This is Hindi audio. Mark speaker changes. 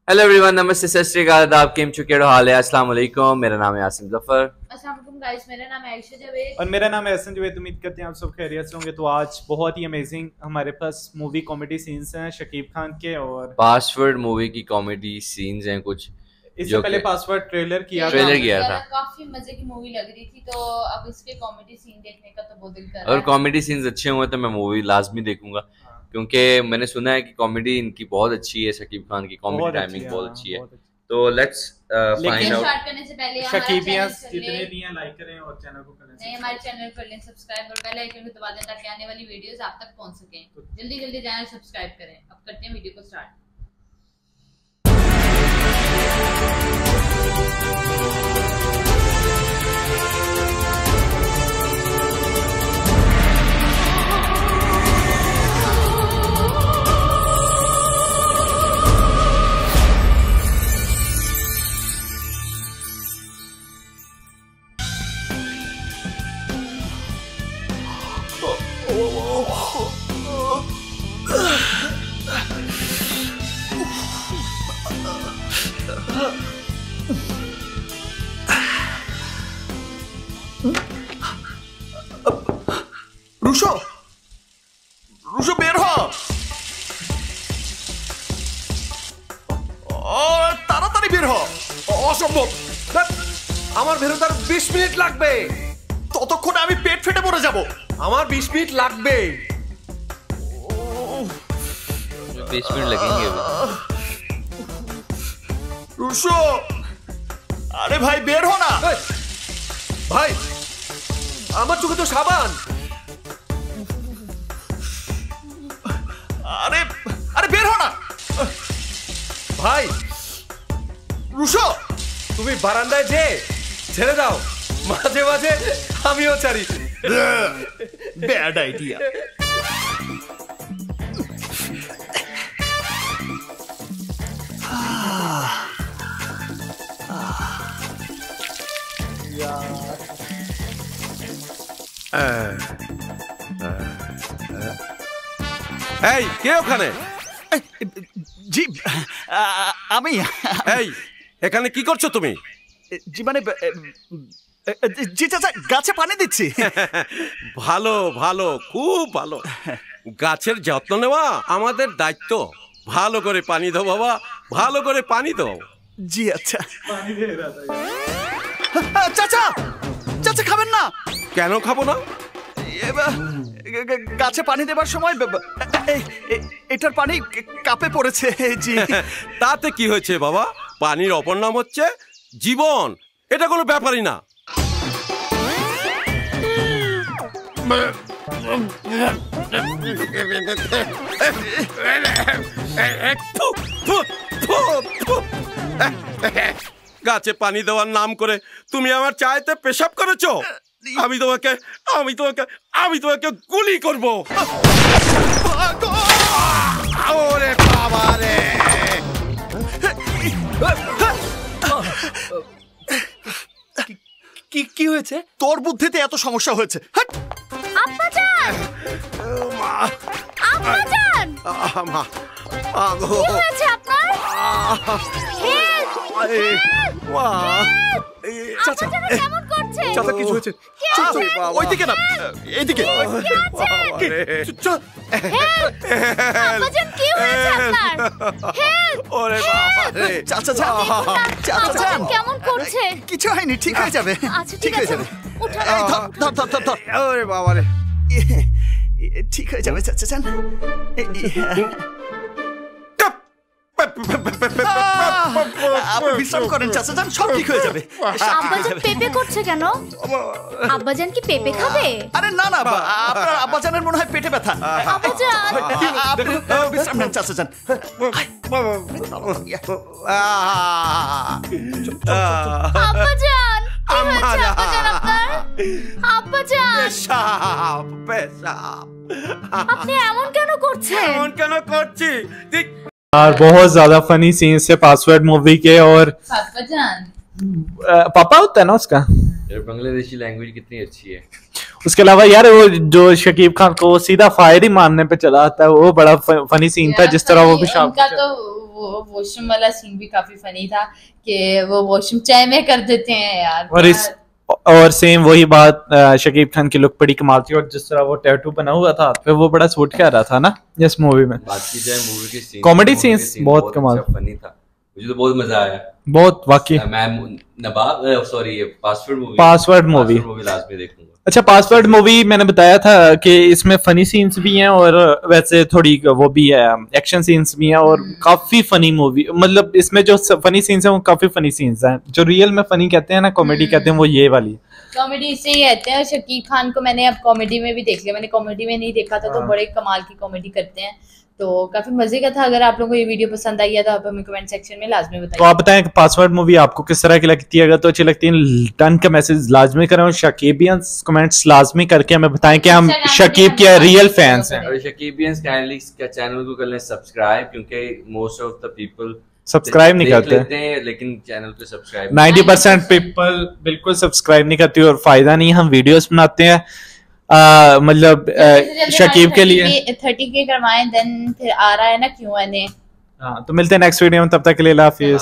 Speaker 1: हेलो एवरीवन, नमस्ते, सत श्री अकाल, आदाब, केम चुके हो, हाल है, अस्सलाम वालेकुम। मेरा नाम है आसिम जफर।
Speaker 2: अस्सलाम वालेकुम गाइस, मेरा नाम है आयशा जावेद
Speaker 3: और मेरा नाम है हसन जावेद। उम्मीद करते हैं आप सब खैरियत से होंगे। तो आज बहुत ही अमेजिंग हमारे पास मूवी कॉमेडी सीन्स हैं शकीब खान के, और
Speaker 1: पासवर्ड मूवी की कॉमेडी सीन्स हैं कुछ।
Speaker 3: इससे पहले पासवर्ड ट्रेलर किया
Speaker 1: था,
Speaker 2: काफी मजे की मूवी लग रही थी, तो अब इसके कॉमेडी सीन देखने का तो बहुत दिल कर रहा है।
Speaker 1: अगर कॉमेडी सीन्स अच्छे हुए तो मैं मूवी लाजमी देखूंगा, क्योंकि मैंने सुना है कि कॉमेडी इनकी बहुत अच्छी है। शकीब खान की कॉमेडी टाइमिंग बहुत अच्छी है। तो लेट्स फाइंड आउट।
Speaker 2: स्टार्ट करने से पहले
Speaker 3: शकीबियां जितने भी हैं लाइक करें और चैनल को करें
Speaker 2: नहीं, हमारे चैनल कर लें सब्सक्राइब और बेल आइकन को दबा दें ताकि आने वाली वीडियोस आप तक पहुंच सकें। जल्दी जल्दी चैनल सब्सक्राइब करें। अब करते हैं वीडियो को स्टार्ट।
Speaker 4: রুশো বের হ, তাড়াতাড়ি বের হ। অসম্ভব, আমার বেরোতে আর 20 মিনিট লাগবে। ততক্ষণে আমি পেট ফেটে মরে যাব। আমার 20 মিনিট লাগবে।
Speaker 1: 20 मिनट लगेंगे अभी।
Speaker 4: রুশো, আরে ভাই বের হ না ভাই, আমার চোখে তো সাবান। আরে আরে বের হ না ভাই। রুশো, তুমি বারান্দায় যে ছেড়ে দাও, মাঝে মাঝে আমিও ছাড়ি। Bad idea.
Speaker 5: এই কে ওখানে?
Speaker 4: জি আমি।
Speaker 5: এই এখানে কি করছো তুমি?
Speaker 4: জি মানে জি চাচা, গাছে পানি দিচ্ছি।
Speaker 5: ভালো ভালো, খুব ভালো। গাছের যত্ন নেওয়া আমাদের দায়িত্ব। ভালো করে পানি দাও বাবা, ভালো করে পানি দাও।
Speaker 4: জি আচ্ছা। চাচা চাচা খাবেন না?
Speaker 5: কেন খাবো না?
Speaker 4: গাছে পানি দেবার সময় এটার পানি কাপে পড়েছে। জি।
Speaker 5: তাতে কি হয়েছে বাবা? পানির অপর নাম হচ্ছে জীবন। এটা কোনো ব্যাপারই না। গাছে পানি দেওয়ার নাম করে তুমি আমার চায়েতে পেশাব করেছো। আমি তোমাকে গুলি করবো। ওরে বাবা রে!
Speaker 4: কি হয়েছে? তোর বুদ্ধিতে এত সমস্যা হয়েছে।
Speaker 2: আব্বাজান, আব্বাজান, কি হয়েছে আপনার?
Speaker 4: চাচা
Speaker 2: কেমন করছে?
Speaker 4: চাচা কিছু হয়েছে? ওইদিকে না, এইদিকে।
Speaker 2: আব্বাজান কি হয়েছে আপনার?
Speaker 5: ওরে বাবা রে!
Speaker 4: চাচা
Speaker 2: আব্বাজান কেমন করছে?
Speaker 4: কিছু হয়নি, ঠিক হয়ে যাবে।
Speaker 2: আচ্ছা ঠিক আছে,
Speaker 4: ধর।
Speaker 5: ওরে বাবা রে!
Speaker 4: ঠিক হয়ে যাবে চাচা যান। আপনি বিশ্রাম করেন চাচা যান, সব ঠিক হয়ে যাবে।
Speaker 2: আব্বাজান পেঁপে করছে কেন? আব্বাজান কি পেঁপে খাবে?
Speaker 4: আরে না না, আপনার আব্বাজানের মনে হয় পেটে ব্যথা।
Speaker 2: আব্বাজান
Speaker 4: আপনি বিশ্রাম নেন চাচা যান।
Speaker 2: আব্বাজান কি হয়েছে আব্বাজান আপনার? আব্বাজান
Speaker 5: পেশাব।
Speaker 2: আপনি এমন কেন করছেন?
Speaker 5: এমন কেন করছি?
Speaker 3: और बहुत ज्यादा फनी सीन्स है पासवर्ड मूवी के। और
Speaker 2: अब्बाजान
Speaker 3: पापा होता है ना उसका।
Speaker 1: यार बांग्लादेशी लैंग्वेज कितनी अच्छी है।
Speaker 3: उसके अलावा यार वो जो शकीब खान को सीधा फायर ही मारने पे चला आता है, वो बड़ा फनी सीन था, जिस तरह वो पेशाब
Speaker 2: उनका तो वो वॉशरूम वाला सीन भी काफी फनी था कि वो वॉशरूम चाय में कर देते हैं यार।
Speaker 3: और सेम वही बात शकीब खान की लुक बड़ी कमाल थी, और जिस तरह वो टैटू बना हुआ था हाथ पे वो बड़ा सूट कर रहा था ना इस मूवी में।
Speaker 1: बात की जाए मूवी के सीन,
Speaker 3: कॉमेडी सीन्स बहुत कमाल,
Speaker 1: फनी था, मुझे तो बहुत मजा आया
Speaker 3: बहुत वाकई।
Speaker 1: मैं नवाब सॉरी
Speaker 3: पासवर्ड मूवी
Speaker 1: लास्ट में देखूंगा।
Speaker 3: अच्छा, पासवर्ड मूवी मैंने बताया था कि इसमें फनी सीन्स भी हैं और वैसे थोड़ी वो भी है, एक्शन सीन्स भी हैं, और काफी फनी मूवी, मतलब इसमें जो फनी सीन्स हैं वो काफी फनी सीन्स हैं, जो रियल में फनी कहते हैं ना, कॉमेडी कहते हैं, वो ये वाली
Speaker 2: कॉमेडी इसे ही कहते हैं। शकीब खान को मैंने अब कॉमेडी में भी देख लिया, मैंने कॉमेडी में नहीं देखा था, तो बड़े कमाल की कॉमेडी करते हैं, तो काफी मजे का था। अगर आप लोगों को ये वीडियो पसंद आई है तो आप हमें कमेंट सेक्शन में लाजमी बताइए।
Speaker 3: तो आप बताएं कि पासवर्ड मूवी आपको किस तरह की लगती है, अगर तो अच्छी लगती है डन का मैसेज लाजमी करें, और शकीबियंस कमेंट्स लाजमी करके हमें बताएं कि हम शकीब के रियल फैंस हैं।
Speaker 1: और शकीबियंस काइंडली का चैनल को कर लें सब्सक्राइब, क्योंकि most of the people
Speaker 3: subscribe नहीं करते
Speaker 1: हैं, लेकिन चैनल पे सब्सक्राइब
Speaker 3: 90% पीपल बिल्कुल सब्सक्राइब नहीं करती, और फायदा नहीं, हम वीडियोस बनाते हैं मतलब शकीब के लिए
Speaker 2: 30K करवाएं, देन फिर आ रहा है ना Q&A।
Speaker 3: हाँ, तो मिलते हैं नेक्स्ट वीडियो में, तब तक के लिए अल्लाह हाफिज।